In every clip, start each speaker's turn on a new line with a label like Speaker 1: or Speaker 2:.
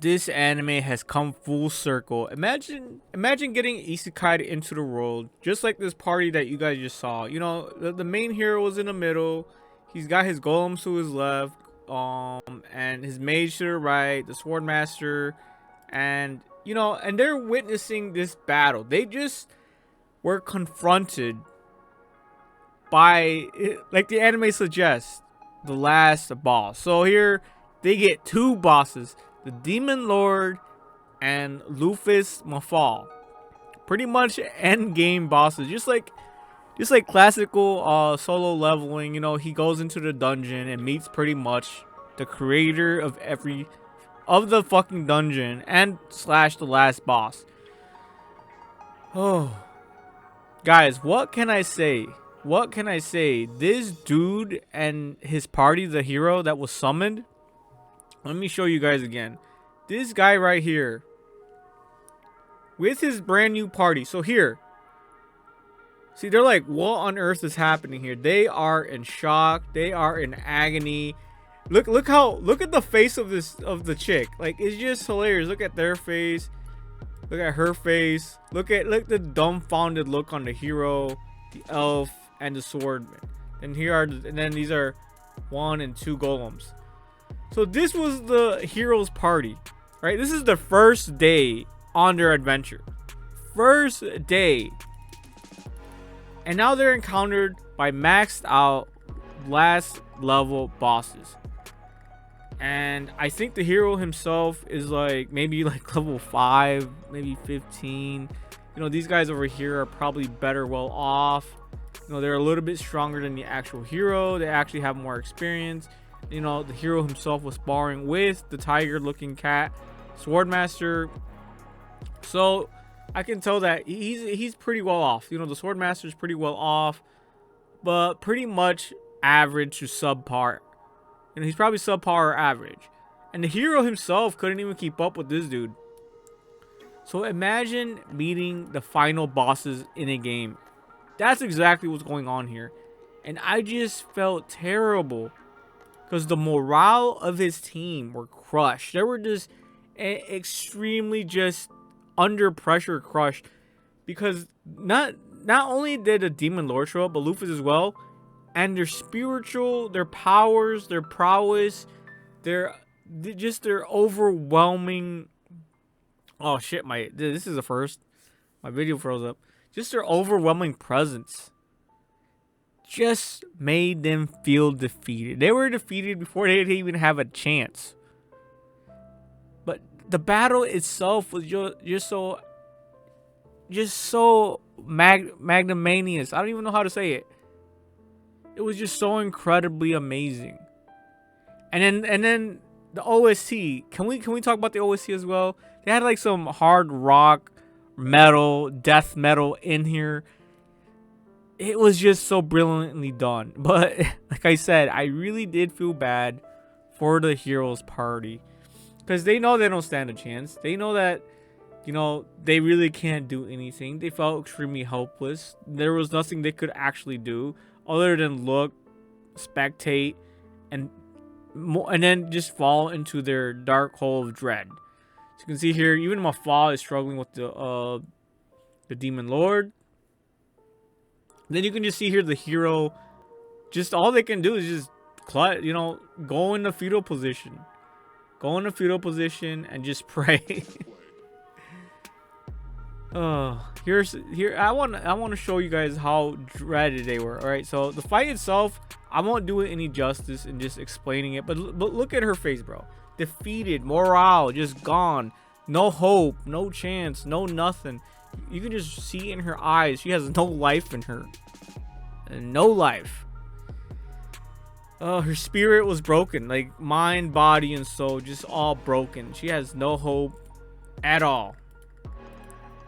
Speaker 1: this anime has come full circle. Imagine getting isekai into the world, just like this party that you guys just saw. You know, the main hero was in the middle. He's got his golems to his left, and his mage to the right, the sword master, and you know, and they're witnessing this battle. They just were confronted by, like the anime suggests, the last boss. So here they get two bosses, the Demon Lord and Lufus Mafal. Pretty much end game bosses, just like classical solo leveling. You know, he goes into the dungeon and meets pretty much the creator of the fucking dungeon and slash the last boss. Oh, guys, what can I say? What can I say? This dude and his party, the hero that was summoned. Let me show you guys again. This guy right here with his brand new party. So here, see, they're like, what on earth is happening here? They are in shock. They are in agony. Look at the face of the chick. Like, it's just hilarious. Look at their face. Look at her face. Look the dumbfounded look on the hero, the elf, and the swordman. And then these are 1 and 2 golems. So this was the hero's party, right? This is the first day on their adventure. First day. And now they're encountered by maxed out last level bosses. And I think the hero himself is like maybe like level 5, maybe 15. You know, these guys over here are probably better well off. You know, they're a little bit stronger than the actual hero. They actually have more experience. You know, the hero himself was sparring with the tiger looking cat swordmaster. So I can tell that he's pretty well off. You know, the swordmaster is pretty well off, but pretty much average to subpar. You know, he's probably subpar or average. And the hero himself couldn't even keep up with this dude. So imagine meeting the final bosses in a game. That's exactly what's going on here. And I just felt terrible because the morale of his team were crushed. They were just extremely just under pressure crushed, because not only did the Demon Lord show up, but Lufus as well, and their spiritual, their powers, their prowess, their overwhelming. Oh shit! This is the first. My video froze up. Just their overwhelming presence just made them feel defeated. They were defeated before they didn't even have a chance. But the battle itself was just so magnanimous. I don't even know how to say it. It was just so incredibly amazing. And then the OST. Can we talk about the OST as well? They had like some hard rock, metal, death metal in here. It was just so brilliantly done. But like I said, I really did feel bad for the hero's party, because they know they don't stand a chance. They know that, you know, they really can't do anything. They felt extremely helpless. There was nothing they could actually do other than look, spectate, and then just fall into their dark hole of dread. So you can see here, even Mafal is struggling with the Demon Lord. Then you can just see here the hero, just all they can do is just, you know, go in the fetal position. Go in the fetal position and just pray. Here I want to show you guys how dreaded they were. All right, so the fight itself, I won't do it any justice in just explaining it, but look at her face, bro. Defeated, morale just gone, no hope, no chance, no nothing. You can just see in her eyes she has no life in her. No life. Her spirit was broken, like mind, body, and soul, just all broken. She has no hope at all.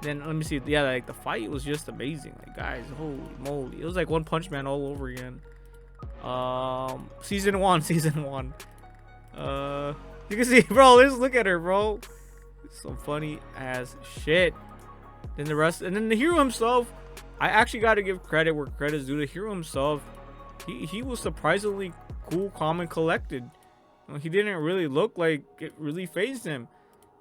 Speaker 1: Then let me see. Yeah, like the fight was just amazing. Like, guys, holy moly, it was like One Punch Man all over again. Season 1. You can see, bro. Just look at her, bro. Some funny ass shit. Then the rest, and then the hero himself, I actually got to give credit where credit's due. The hero himself, he was surprisingly cool, calm, and collected. You know, he didn't really look like it really fazed him.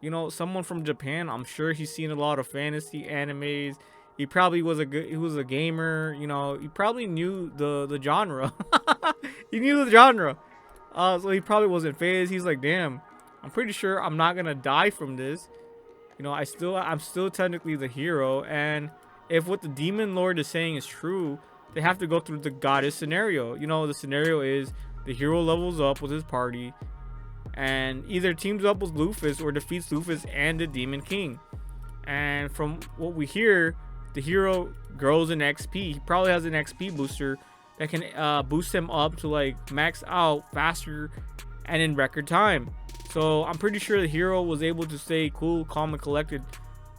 Speaker 1: You know, someone from Japan. I'm sure he's seen a lot of fantasy animes. He probably was he was a gamer. You know, he probably knew the genre. He knew the genre. So he probably wasn't phased. He's like, damn, I'm pretty sure I'm not gonna die from this. You know, I'm still technically the hero, and if what the demon lord is saying is true, they have to go through the goddess scenario. You know, the scenario is the hero levels up with his party and either teams up with Luffy or defeats Luffy and the demon king. And from what we hear, the hero grows in XP. He probably has an XP booster that can boost him up to like max out faster and in record time. So I'm pretty sure the hero was able to stay cool, calm, and collected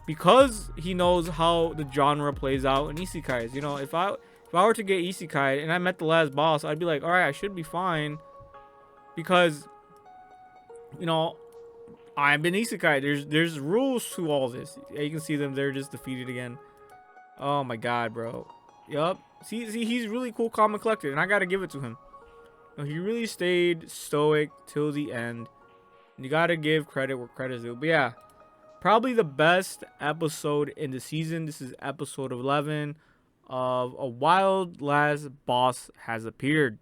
Speaker 1: because he knows how the genre plays out in isekais. You know, if I were to get isekai and I met the last boss, I'd be like, all right, I should be fine because, you know, I've been isekai. There's rules to all this. Yeah, you can see them. They're just defeated again. Oh my god, bro. Yup. See, he's really cool, calm, and collected, and I gotta give it to him. You know, he really stayed stoic till the end. You gotta give credit where credit's due. But yeah, probably the best episode in the season. This is episode 11 of A Wild Last Boss Has Appeared.